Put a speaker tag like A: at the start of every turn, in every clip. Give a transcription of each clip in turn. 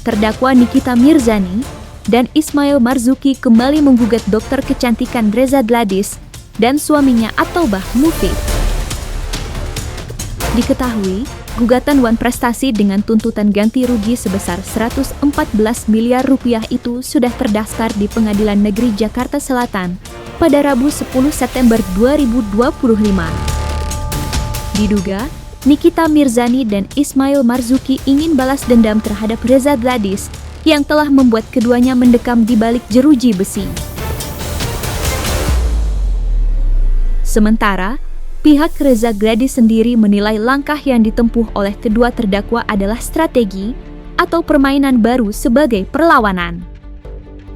A: terdakwa Nikita Mirzani dan Ismail Marzuki kembali menggugat dokter kecantikan Reza Gladys dan suaminya At-Taubah Mufid. Diketahui, gugatan Wan Prestasi dengan tuntutan ganti rugi sebesar 114 miliar rupiah itu sudah terdaftar di Pengadilan Negeri Jakarta Selatan pada Rabu 10 September 2025. Diduga, Nikita Mirzani dan Ismail Marzuki ingin balas dendam terhadap Reza Gladys yang telah membuat keduanya mendekam di balik jeruji besi. Sementara, pihak Reza Gladys sendiri menilai langkah yang ditempuh oleh kedua terdakwa adalah strategi atau permainan baru sebagai perlawanan.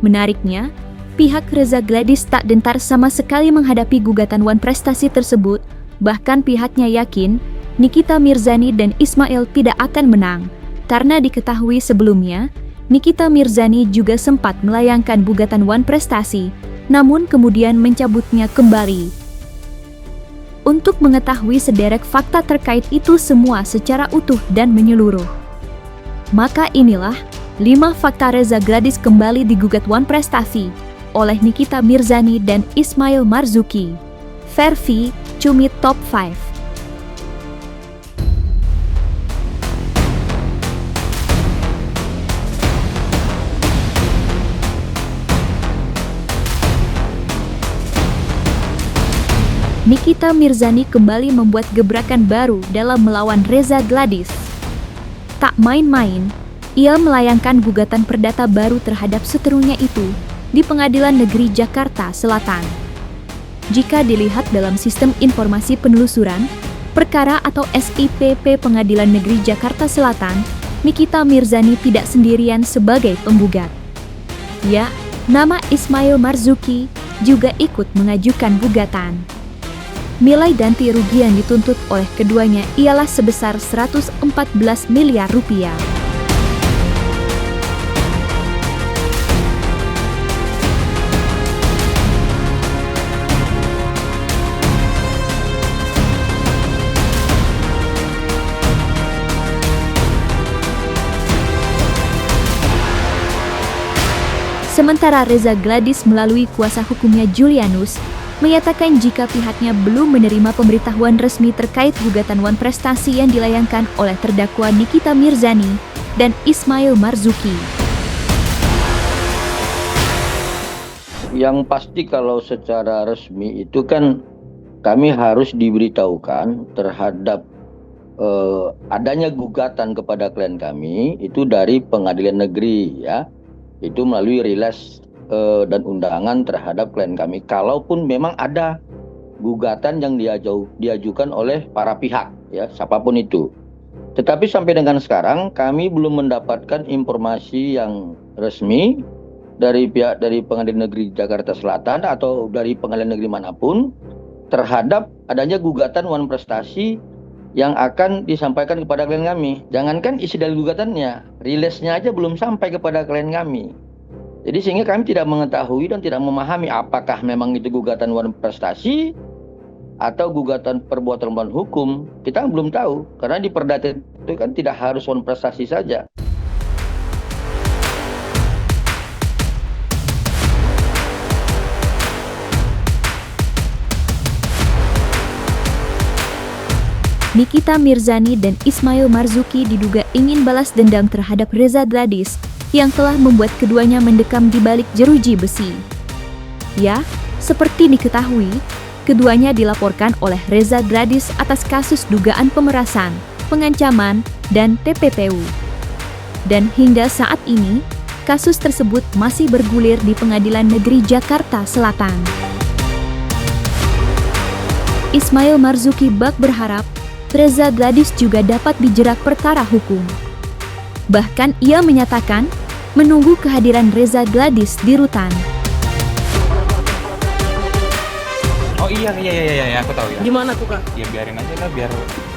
A: Menariknya, pihak Reza Gladys tak gentar sama sekali menghadapi gugatan Wan Prestasi tersebut, bahkan pihaknya yakin Nikita Mirzani dan Ismail tidak akan menang, karena diketahui sebelumnya, Nikita Mirzani juga sempat melayangkan gugatan Wan Prestasi, namun kemudian mencabutnya kembali. Untuk mengetahui sederet fakta terkait itu semua secara utuh dan menyeluruh, maka inilah 5 fakta Reza Gladys kembali digugat Wan Prestasi oleh Nikita Mirzani dan Ismail Marzuki. Versi Cumi Top 5. Nikita Mirzani kembali membuat gebrakan baru dalam melawan Reza Gladys. Tak main-main, ia melayangkan gugatan perdata baru terhadap seterunya itu di Pengadilan Negeri Jakarta Selatan. Jika dilihat dalam Sistem Informasi Penelusuran, Perkara atau SIPP Pengadilan Negeri Jakarta Selatan, Nikita Mirzani tidak sendirian sebagai penggugat. Ya, nama Ismail Marzuki juga ikut mengajukan gugatan. Nilai ganti rugi yang dituntut oleh keduanya ialah sebesar 114 miliar rupiah. Sementara Reza Gladys melalui kuasa hukumnya Julianus menyatakan jika pihaknya belum menerima pemberitahuan resmi terkait gugatan Wan Prestasi yang dilayangkan oleh terdakwa Nikita Mirzani dan Ismail Marzuki.
B: Yang pasti kalau secara resmi itu kan kami harus diberitahukan terhadap adanya gugatan kepada klien kami itu dari pengadilan negeri, ya, itu melalui rilis dan undangan terhadap klien kami. Kalaupun memang ada gugatan yang diajukan oleh para pihak, ya, siapapun itu. Tetapi sampai dengan sekarang kami belum mendapatkan informasi yang resmi dari pihak dari Pengadilan Negeri Jakarta Selatan atau dari pengadilan negeri manapun terhadap adanya gugatan Wan Prestasi yang akan disampaikan kepada klien kami. Jangankan isi dari gugatannya, rilisnya aja belum sampai kepada klien kami. Jadi sehingga kami tidak mengetahui dan tidak memahami apakah memang itu gugatan Wan Prestasi atau gugatan perbuatan melawan hukum. Kita belum tahu, karena di perdata itu kan tidak harus Wan Prestasi saja.
A: Nikita Mirzani dan Ismail Marzuki diduga ingin balas dendam terhadap Reza Gladys yang telah membuat keduanya mendekam di balik jeruji besi. Ya, seperti diketahui, keduanya dilaporkan oleh Reza Gladys atas kasus dugaan pemerasan, pengancaman, dan TPPU. Dan hingga saat ini, kasus tersebut masih bergulir di Pengadilan Negeri Jakarta Selatan. Ismail Marzuki bak berharap Reza Gladys juga dapat dijerat perkara hukum. Bahkan ia menyatakan menunggu kehadiran Reza Gladys di rutan.
C: Oh iya, aku tahu ya.
D: Gimana tuh, Kak?
C: Ya biarin aja lah,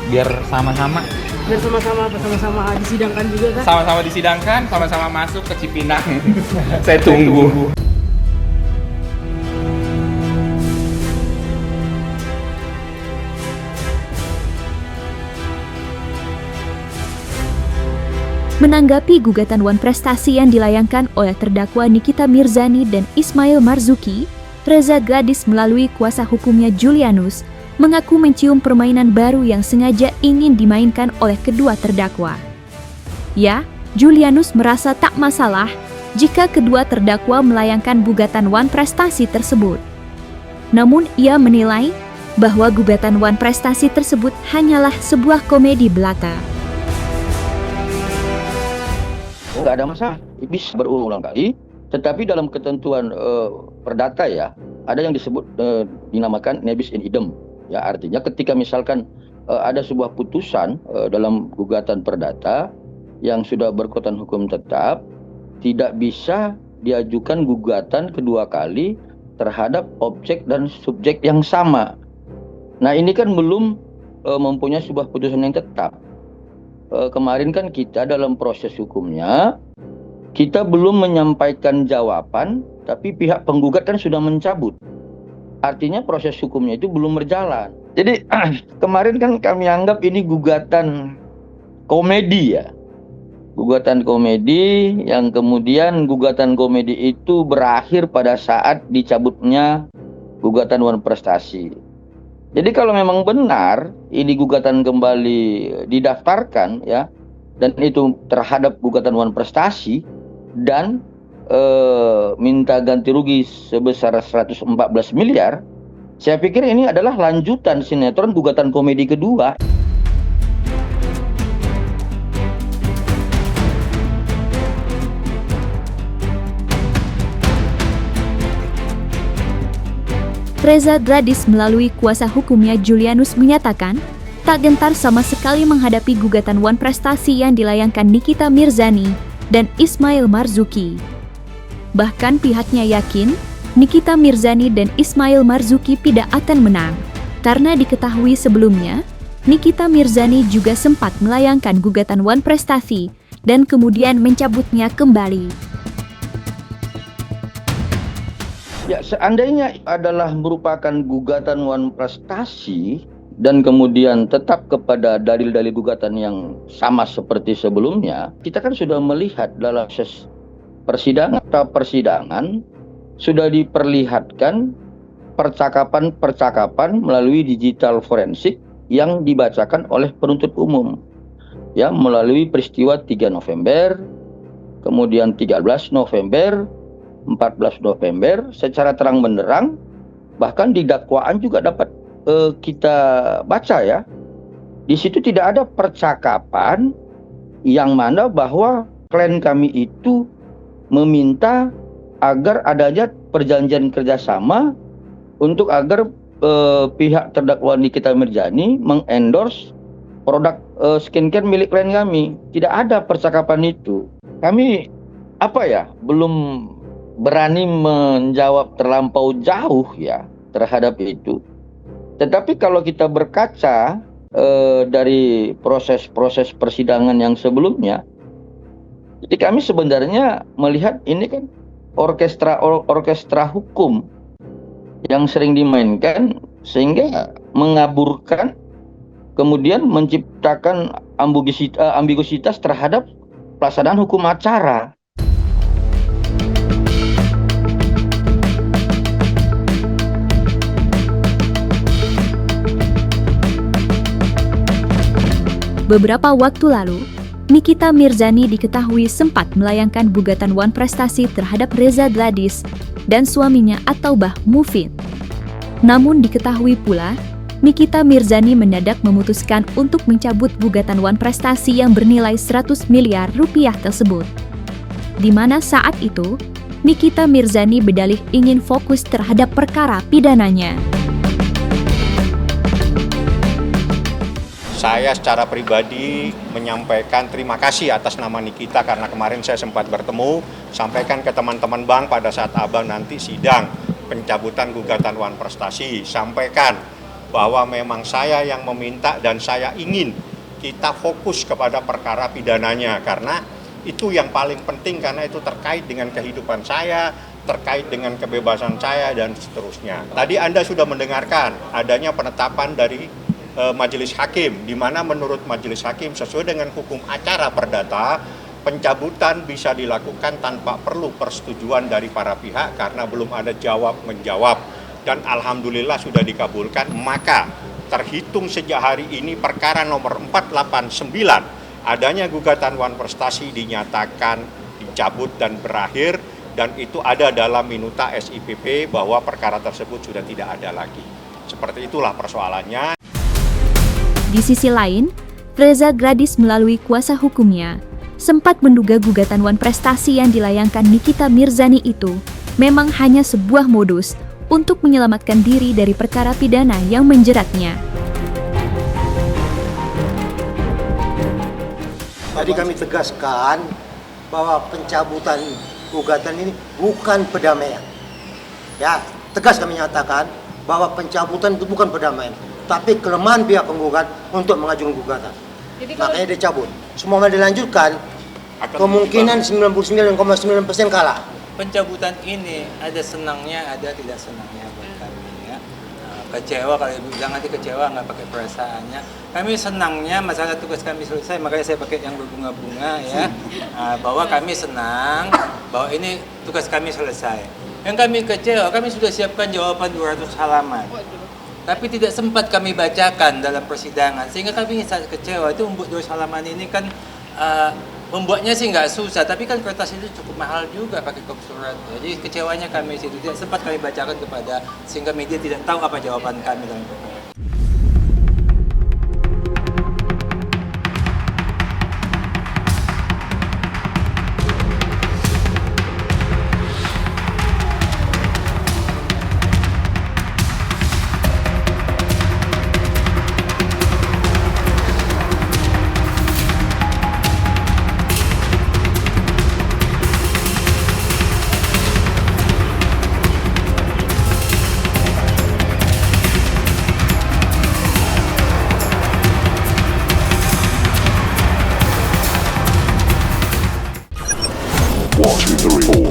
C: biar sama-sama.
D: Biar sama-sama disidangkan juga, Kak?
C: Sama-sama disidangkan, sama-sama masuk ke Cipinang. Saya tunggu.
A: Menanggapi gugatan Wan Prestasi yang dilayangkan oleh terdakwa Nikita Mirzani dan Ismail Marzuki, Reza Gladys melalui kuasa hukumnya Julianus mengaku mencium permainan baru yang sengaja ingin dimainkan oleh kedua terdakwa. Ya, Julianus merasa tak masalah jika kedua terdakwa melayangkan gugatan Wan Prestasi tersebut. Namun ia menilai bahwa gugatan Wan Prestasi tersebut hanyalah sebuah komedi belaka.
B: Nggak ada masalah, bisa berulang kali, tetapi dalam ketentuan perdata ya, ada yang disebut dinamakan nebis in idem. Ya, artinya ketika misalkan ada sebuah putusan dalam gugatan perdata yang sudah berkekuatan hukum tetap, tidak bisa diajukan gugatan kedua kali terhadap objek dan subjek yang sama. Nah, ini kan belum mempunyai sebuah putusan yang tetap. Kemarin kan kita dalam proses hukumnya, kita belum menyampaikan jawaban, tapi pihak penggugat kan sudah mencabut. Artinya proses hukumnya itu belum berjalan. Jadi kemarin kan kami anggap ini gugatan komedi ya. Gugatan komedi yang kemudian gugatan komedi itu berakhir pada saat dicabutnya gugatan Wan Prestasi. Jadi kalau memang benar ini gugatan kembali didaftarkan ya, dan itu terhadap gugatan Wan Prestasi dan minta ganti rugi sebesar 114 miliar, saya pikir ini adalah lanjutan sinetron gugatan komedi kedua.
A: Reza Gladys melalui kuasa hukumnya Julianus menyatakan tak gentar sama sekali menghadapi gugatan Wan Prestasi yang dilayangkan Nikita Mirzani dan Ismail Marzuki. Bahkan pihaknya yakin Nikita Mirzani dan Ismail Marzuki tidak akan menang, karena diketahui sebelumnya Nikita Mirzani juga sempat melayangkan gugatan Wan Prestasi dan kemudian mencabutnya kembali.
B: Ya, seandainya adalah merupakan gugatan Wan Prestasi dan kemudian tetap kepada dalil-dalil gugatan yang sama seperti sebelumnya, kita kan sudah melihat dalam proses persidangan sudah diperlihatkan percakapan melalui digital forensik yang dibacakan oleh penuntut umum ya, melalui peristiwa 3 November, kemudian 13 November, 14 November secara terang benderang, bahkan di dakwaan juga dapat kita baca ya. Di situ tidak ada percakapan yang mana bahwa klien kami itu meminta agar adanya perjanjian kerjasama untuk agar pihak terdakwa Nikita Mirzani mengendorse produk skincare milik klien kami. Tidak ada percakapan itu. Kami belum berani menjawab terlampau jauh ya terhadap itu. Tetapi kalau kita berkaca dari proses-proses persidangan yang sebelumnya, jadi kami sebenarnya melihat ini kan orkestra hukum yang sering dimainkan sehingga mengaburkan, kemudian menciptakan ambiguitas terhadap pelaksanaan hukum acara.
A: Beberapa waktu lalu, Nikita Mirzani diketahui sempat melayangkan gugatan Wan Prestasi terhadap Reza Gladys dan suaminya At-Taubah Mufid. Namun diketahui pula, Nikita Mirzani mendadak memutuskan untuk mencabut gugatan Wan Prestasi yang bernilai 100 miliar rupiah tersebut. Di mana saat itu, Nikita Mirzani berdalih ingin fokus terhadap perkara pidananya.
E: Saya secara pribadi menyampaikan terima kasih atas nama Nikita karena kemarin saya sempat bertemu, sampaikan ke teman-teman bank pada saat abang nanti sidang pencabutan gugatan Wan Prestasi, sampaikan bahwa memang saya yang meminta dan saya ingin kita fokus kepada perkara pidananya karena itu yang paling penting karena itu terkait dengan kehidupan saya, terkait dengan kebebasan saya dan seterusnya. Tadi Anda sudah mendengarkan adanya penetapan dari Majelis Hakim, di mana menurut Majelis Hakim sesuai dengan hukum acara perdata, pencabutan bisa dilakukan tanpa perlu persetujuan dari para pihak karena belum ada jawab-menjawab. Dan alhamdulillah sudah dikabulkan, maka terhitung sejak hari ini perkara nomor 489 adanya gugatan Wan Prestasi dinyatakan dicabut dan berakhir, dan itu ada dalam minuta SIPP bahwa perkara tersebut sudah tidak ada lagi. Seperti itulah persoalannya.
A: Di sisi lain, Reza Gradis melalui kuasa hukumnya sempat menduga gugatan Wan Prestasi yang dilayangkan Nikita Mirzani itu memang hanya sebuah modus untuk menyelamatkan diri dari perkara pidana yang menjeratnya.
F: Tadi kami tegaskan bahwa pencabutan gugatan ini bukan perdamaian. Ya, tegas kami nyatakan bahwa pencabutan itu bukan perdamaian, tapi kelemahan pihak penggugat untuk mengajukan gugatan. Makanya dicabut. Semua dilanjutkan, kemungkinan 99,9% kalah.
G: Pencabutan ini ada senangnya, ada tidak senangnya buat kami ya. Kecewa, kalau ibu bilang nanti kecewa nggak pakai perasaannya. Kami senangnya masalah tugas kami selesai, makanya saya pakai yang berbunga-bunga ya. Bahwa kami senang bahwa ini tugas kami selesai. Yang kami kecewa, kami sudah siapkan jawaban 200 halaman. Tapi tidak sempat kami bacakan dalam persidangan, sehingga kami sangat kecewa. Itu membuat 200 halaman ini kan membuatnya sih nggak susah, tapi kan kertas itu cukup mahal juga pakai kop surat. Jadi kecewanya kami situ tidak sempat kami bacakan kepada, sehingga media tidak tahu apa jawaban kami dalam perkara.
H: Watch the report.